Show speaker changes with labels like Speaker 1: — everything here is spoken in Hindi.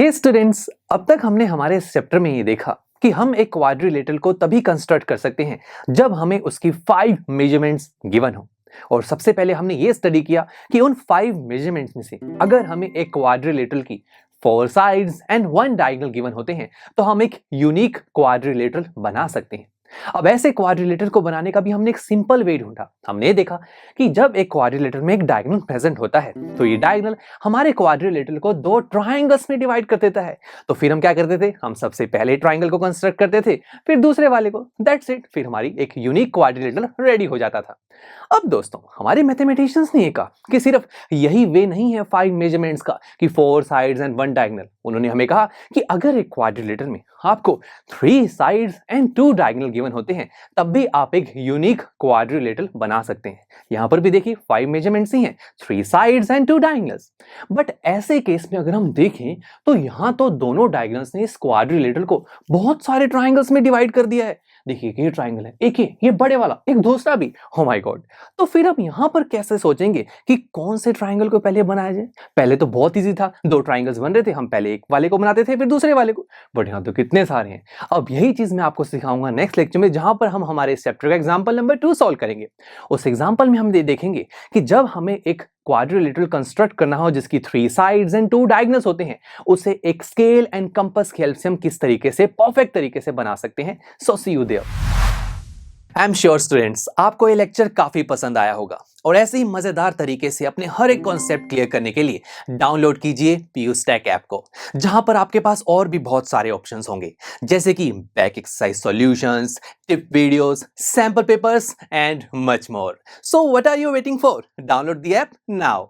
Speaker 1: हे स्टूडेंट्स, अब तक हमने हमारे इस चैप्टर में ये देखा कि हम एक क्वाड्रिलेटरल को तभी कंस्ट्रक्ट कर सकते हैं जब हमें उसकी 5 मेजरमेंट्स गिवन हो। और सबसे पहले हमने ये स्टडी किया कि उन 5 मेजरमेंट्स में से अगर हमें एक क्वाड्रिलेटरल की 4 साइड्स एंड 1 डायगोनल गिवन होते हैं तो हम एक यूनिक क्वाड्रिलेटरल बना सकते हैं। अब ऐसे क्वाड्रिलेटरल को बनाने का भी हमने एक सिंपल वे ढूंढा। हमने ये देखा कि जब एक क्वाड्रिलेटरल में एक डायगोनल प्रेजेंट होता है तो ये डायगोनल हमारे क्वाड्रिलेटरल को 2 ट्रायंगल्स में डिवाइड कर देता है। तो फिर हम क्या करते थे, हम सबसे पहले ट्रायंगल को कंस्ट्रक्ट करते थे, फिर दूसरे वाले को, दैट्स इट, फिर हमारी एक यूनिक क्वाड्रिलेटरल रेडी हो जाता था। अब दोस्तों, हमारे मैथमेटिशियंस ने ये कहा कि सिर्फ यही वे नहीं है 5 मेजरमेंट्स का कि 4 साइड्स एंड 1 डायगोनल। उन्होंने हमें कहा कि अगर एक क्वाड्रिलेटरल में आपको 3 साइड्स एंड 2 डायगोनल गिवन होते हैं तब भी आप एक यूनिक क्वाड्रिलेटरल बना सकते हैं। यहां पर भी देखिए 5 मेजरमेंट्स ही हैं, 3 साइड्स एंड 2 डायगोनल्स। बट ऐसे केस में अगर हम देखें तो यहां तो दोनों डायगोनल्स ने इस क्वाड्रिलेटरल को बहुत सारे ट्रायंगल्स में डिवाइड कर दिया है। देखिए ये ट्रायंगल है, एक ये बड़े वाला, एक दूसरा भी, ओ माय गॉड। तो फिर हम यहां पर कैसे सोचेंगे कि कौन से ट्रायंगल को पहले बनाया जाए? पहले तो बहुत इजी था, 2 ट्रायंगल्स बन रहे थे, हम पहले एक वाले को बनाते थे फिर दूसरे वाले को। बट यहां तो कितने सारे हैं। अब यही चीज मैं आपको सिखाऊंगा नेक्स्ट लेक्चर में, जहां पर हम हमारे इस चैप्टर का एग्जांपल नंबर 2 सॉल्व करेंगे। उस एग्जांपल में हम देखेंगे कि जब हमें एक क्वाड्रिलेटरल कंस्ट्रक्ट करना हो जिसकी 3 साइड्स एंड 2 डायगोनल्स होते हैं, उसे एक स्केल एंड कंपास की हेल्प से हम किस तरीके से परफेक्ट तरीके से बना सकते हैं। So see you there. I am sure students, आपको ये लेक्चर काफी पसंद आया होगा और ऐसे ही मजेदार तरीके से अपने हर एक कॉन्सेप्ट क्लियर करने के लिए डाउनलोड कीजिए PU Stack ऐप को, जहां पर आपके पास और भी बहुत सारे ऑप्शंस होंगे, जैसे कि back exercise solutions, tip videos, sample papers and much more. So what are you waiting for? Download the app now.